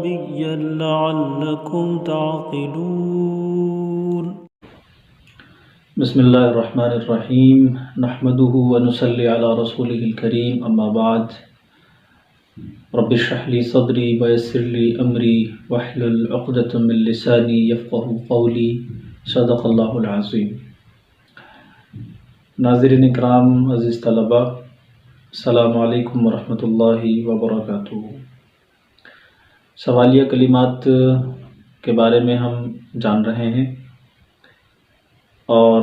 عربيا لعلكم تعقلون. بسم اللہ الرحمن الرحیم نحمده ونصلی علی رسوله الکریم اما بعد رب اشرح لی صدری ویسر لی امری واحلل عقدۃ من لسانی یفقهوا قولی صدق اللہ العظیم. ناظرین اکرام، عزیز طلبہ، السلام علیکم ورحمۃ اللہ وبرکاتہ. سوالیہ کلمات کے بارے میں ہم جان رہے ہیں اور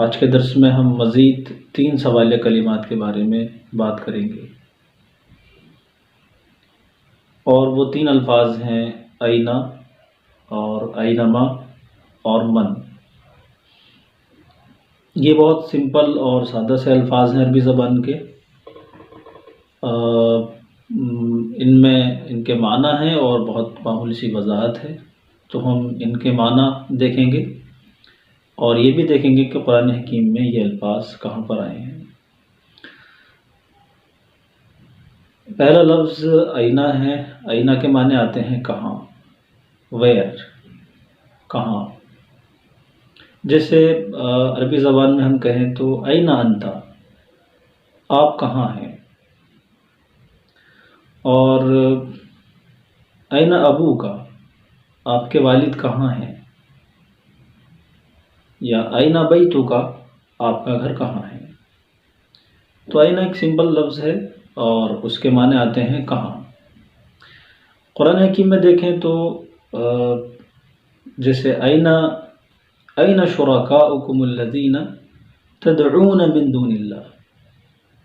آج کے درس میں ہم مزید 3 سوالیہ کلمات کے بارے میں بات کریں گے، اور وہ 3 الفاظ ہیں اینا اور اینما اور من. یہ بہت سمپل اور سادہ سے الفاظ ہیں عربی زبان کے. ان کے معنی ہیں اور بہت معمولی سی وضاحت ہے، تو ہم ان کے معنی دیکھیں گے اور یہ بھی دیکھیں گے کہ قرآن حکیم میں یہ الفاظ کہاں پر آئے ہیں. پہلا لفظ اینا ہے. اینا کے معنی آتے ہیں کہاں، ویئر، کہاں. جیسے عربی زبان میں ہم کہیں تو اینا انتا، آپ کہاں ہیں. اور اینا ابو کا، آپ کے والد کہاں ہیں. یا اینا بیتو کا، آپ کا گھر کہاں ہے. تو اینا ایک سمپل لفظ ہے اور اس کے معنی آتے ہیں کہاں. قرآن حکیم میں دیکھیں تو جیسے اینا شرکاؤکم الذین تدعون من دون اللہ.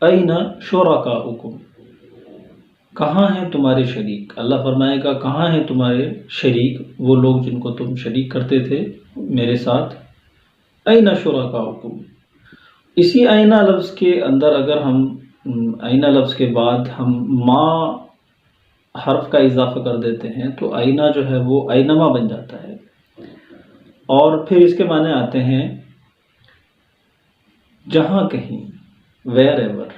اینا شرکاؤکم، کہاں ہیں تمہارے شریک. اللہ فرمائے گا کہاں ہیں تمہارے شریک، وہ لوگ جن کو تم شریک کرتے تھے میرے ساتھ. اینا شرکاؤکم. اسی اینا لفظ کے اندر اگر ہم اینا لفظ کے بعد ہم ما حرف کا اضافہ کر دیتے ہیں تو اینا جو ہے وہ اینما بن جاتا ہے. اور پھر اس کے معنی آتے ہیں جہاں کہیں، ویر ایور.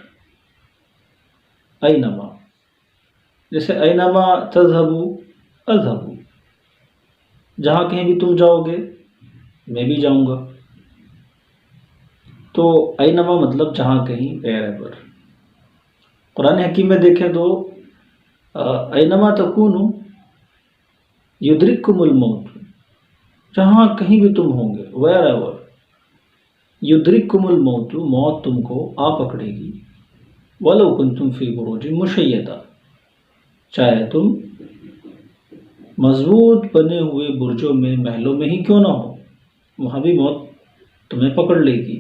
اینما، جیسے اینما تذہبوا اذہبوا، جہاں کہیں بھی تم جاؤ گے میں بھی جاؤں گا. تو اینما مطلب جہاں کہیں، ویر ایور. قرآن حکیم میں دیکھیں تو اینما تکونوا یدرککم الموت، جہاں کہیں بھی تم ہوں گے، ویر ایور یدرککم الموت، موت تم کو آ پکڑے گی. ولو کنتم فی بروج مشیدہ، چاہے تم مضبوط بنے ہوئے برجوں میں، محلوں میں ہی کیوں نہ ہو، وہاں بھی موت تمہیں پکڑ لے گی.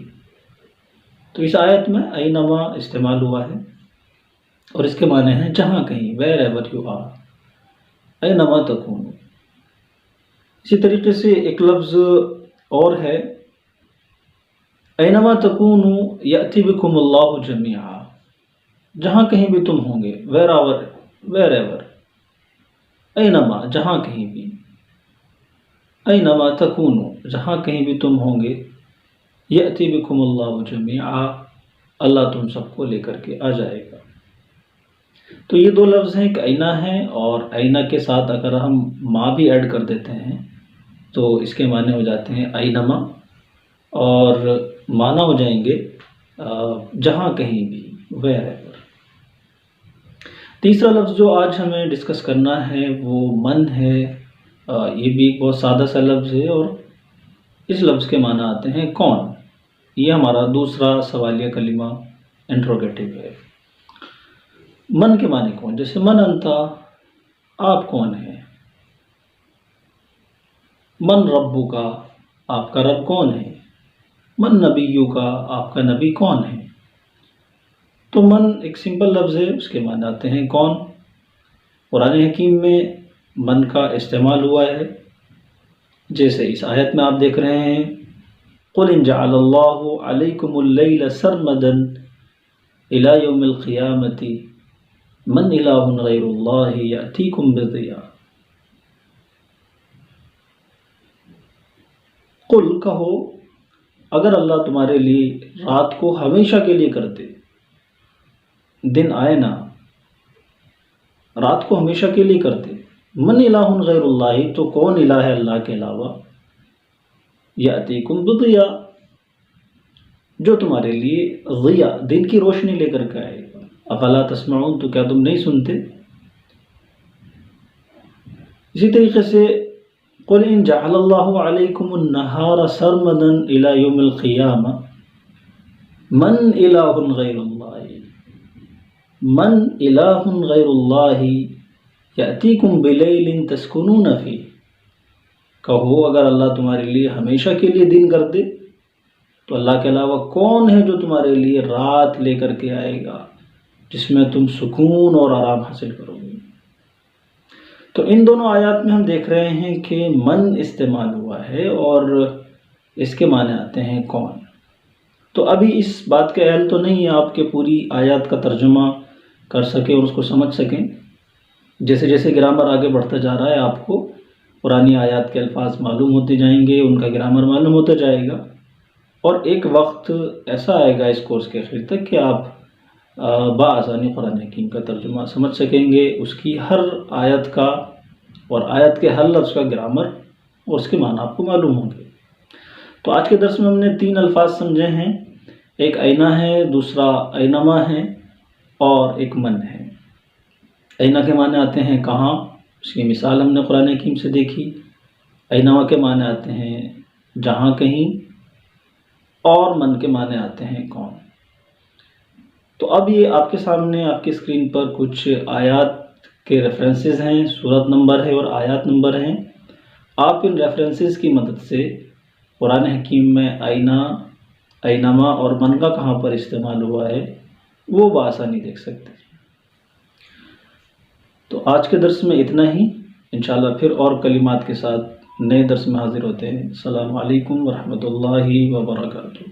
تو اس آیت میں اینما استعمال ہوا ہے اور اس کے معنی ہیں جہاں کہیں، ویر ایور یو آر، اینما تکونوا. اسی طریقے سے ایک لفظ اور ہے اینما تکونوا یأتی بکم اللہ جمیعا، جہاں کہیں بھی تم ہوں گے، ویر ایور، اینما جہاں کہیں بھی، اینما تکونوا جہاں کہیں بھی تم ہوں گے، یأتی بکم اللہ جمیعا اللہ تم سب کو لے کر کے آ جائے گا. تو یہ 2 لفظ ہیں، ایک اینا ہے اور اینا کے ساتھ اگر ہم ما بھی ایڈ کر دیتے ہیں تو اس کے معنی ہو جاتے ہیں اینما، اور معنی ہو جائیں گے جہاں کہیں بھی، ویر ایور. تیسرا لفظ جو آج ہمیں ڈسکس کرنا ہے وہ من ہے. یہ بھی ایک بہت سادہ سا لفظ ہے اور اس لفظ کے معنی آتے ہیں کون. یہ ہمارا دوسرا سوالیہ کلمہ انٹروگیٹو ہے. من کے معنی کون، جیسے من انتا، آپ کون ہیں. من ربو کا، آپ کا رب کون ہے. من نبیو کا، آپ کا نبی کون ہے. تو من ایک سمپل لفظ ہے، اس کے معنی آتے ہیں کون. قرآن حکیم میں من کا استعمال ہوا ہے، جیسے اس آیت میں آپ دیکھ رہے ہیں قُلْ إِنْ جَعَلَ اللَّهُ عَلَيْكُمُ اللَّيْلَ سَرْمَدًا إِلَى يَوْمِ الْقِيَامَةِ مَنْ إِلَٰهٌ غَيْرُ اللَّهِ يَأْتِيكُمْ بِضِيَاءٍ. قل کہو، اگر اللہ تمہارے لیے رات کو ہمیشہ کے لیے کر دے، دن آئے نا، رات کو ہمیشہ کے لیے کر دے، من الہ غیر اللہ، تو کون الہ ہے اللہ کے علاوہ؟ یاتیکم بضیاء، جو تمہارے لیے ضیاء، دن کی روشنی لے کر کے آئے گا۔ افلا تسمعون، تو کیا تم نہیں سنتے؟ اسی طریقے سے قل ان جعل اللہ علیکم النہار سرمدا الی یوم القیامہ من الہ غیر اللہ، من الہ غیر اللہ یأتیکم بلیل تسکنون فیہ، کہو اگر اللہ تمہارے لیے ہمیشہ کے لیے دن کر دے تو اللہ کے علاوہ کون ہے جو تمہارے لیے رات لے کر کے آئے گا جس میں تم سکون اور آرام حاصل کرو گے۔ تو ان دونوں آیات میں ہم دیکھ رہے ہیں کہ من استعمال ہوا ہے اور اس کے معنی آتے ہیں کون۔ تو ابھی اس بات کا اہل تو نہیں ہے آپ کے پوری آیات کا ترجمہ کر سکیں اور اس کو سمجھ سکیں۔ جیسے جیسے گرامر آگے بڑھتا جا رہا ہے آپ کو پرانی آیات کے الفاظ معلوم ہوتے جائیں گے، ان کا گرامر معلوم ہوتا جائے گا، اور ایک وقت ایسا آئے گا اس کورس کے آخر تک کہ آپ بآسانی قرآن حکیم کا ترجمہ سمجھ سکیں گے، اس کی ہر آیت کا اور آیت کے ہر لفظ کا گرامر اور اس کے معنی آپ کو معلوم ہوں گے۔ تو آج کے درس میں ہم نے 3 الفاظ سمجھے ہیں، ایک اینہ ہے، دوسرا اینما ہے، اور ایک من ہے۔ اینہ کے معنی آتے ہیں کہاں، اس کی مثال ہم نے قرآن حکیم سے دیکھی۔ اینما کے معنی آتے ہیں جہاں کہیں، اور من کے معنی آتے ہیں کون۔ تو اب یہ آپ کے سامنے آپ کی اسکرین پر کچھ آیات کے ریفرنسز ہیں، سورت نمبر ہے اور آیات نمبر ہیں۔ آپ ان ریفرنسز کی مدد سے قرآن حکیم میں اینہ، اینما اور من کا کہاں پر استعمال ہوا ہے وہ بآسانی دیکھ سکتے ہیں۔ تو آج کے درس میں اتنا ہی، انشاءاللہ پھر اور کلمات کے ساتھ نئے درس میں حاضر ہوتے ہیں۔ السلام علیکم ورحمۃ اللہ وبرکاتہ۔